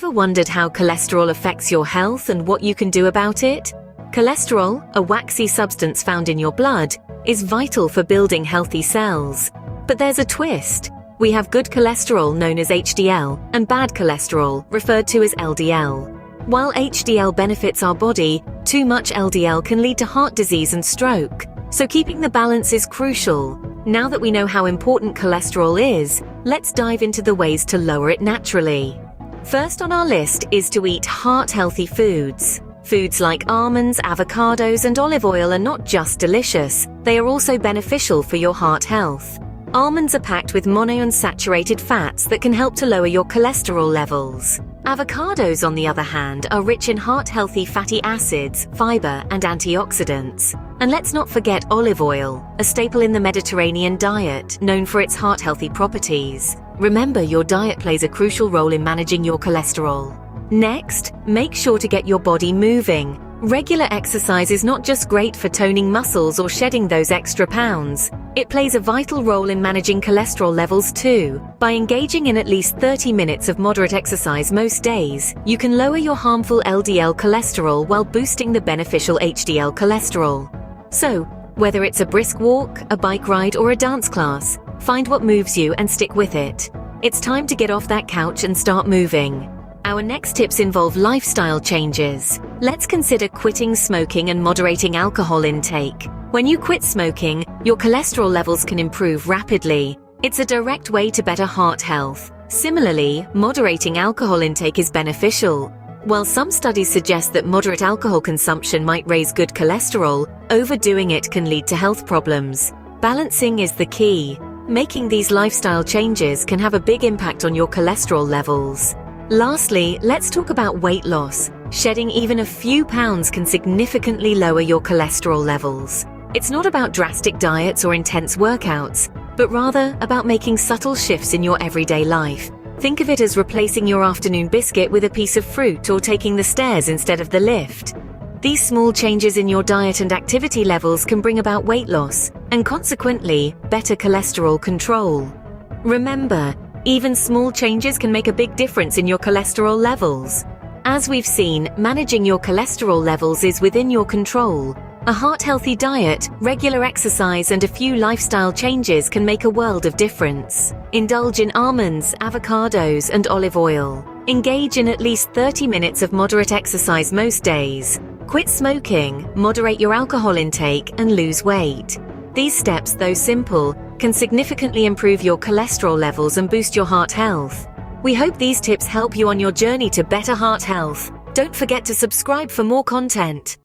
Ever wondered how cholesterol affects your health and what you can do about it? Cholesterol, a waxy substance found in your blood, is vital for building healthy cells. But there's a twist. We have good cholesterol known as HDL and bad cholesterol referred to as LDL. While HDL benefits our body, too much LDL can lead to heart disease and stroke. So keeping the balance is crucial. Now that we know how important cholesterol is, let's dive into the ways to lower it naturally. First on our list is to eat heart-healthy foods. Foods like almonds, avocados, and olive oil are not just delicious, they are also beneficial for your heart health. Almonds are packed with monounsaturated fats that can help to lower your cholesterol levels. Avocados, on the other hand, are rich in heart-healthy fatty acids, fiber, and antioxidants. And let's not forget olive oil, a staple in the Mediterranean diet, known for its heart-healthy properties. Remember, your diet plays a crucial role in managing your cholesterol. Next, make sure to get your body moving. Regular exercise is not just great for toning muscles or shedding those extra pounds. It plays a vital role in managing cholesterol levels too. By engaging in at least 30 minutes of moderate exercise most days, you can lower your harmful LDL cholesterol while boosting the beneficial HDL cholesterol. So, whether it's a brisk walk, a bike ride, or a dance class, find what moves you and stick with it. It's time to get off that couch and start moving. Our next tips involve lifestyle changes. Let's consider quitting smoking and moderating alcohol intake. When you quit smoking, your cholesterol levels can improve rapidly. It's a direct way to better heart health. Similarly, moderating alcohol intake is beneficial. While some studies suggest that moderate alcohol consumption might raise good cholesterol, overdoing it can lead to health problems. Balancing is the key. Making these lifestyle changes can have a big impact on your cholesterol levels. Lastly, let's talk about weight loss. Shedding even a few pounds can significantly lower your cholesterol levels. It's not about drastic diets or intense workouts, but rather about making subtle shifts in your everyday life. Think of it as replacing your afternoon biscuit with a piece of fruit or taking the stairs instead of the lift. These small changes in your diet and activity levels can bring about weight loss and consequently better cholesterol control. Remember, even small changes can make a big difference in your cholesterol levels. As we've seen, managing your cholesterol levels is within your control. A heart-healthy diet, regular exercise, and a few lifestyle changes can make a world of difference. Indulge in almonds, avocados, and olive oil. Engage in at least 30 minutes of moderate exercise most days. Quit smoking, moderate your alcohol intake, and lose weight. These steps, though simple, can significantly improve your cholesterol levels and boost your heart health. We hope these tips help you on your journey to better heart health. Don't forget to subscribe for more content.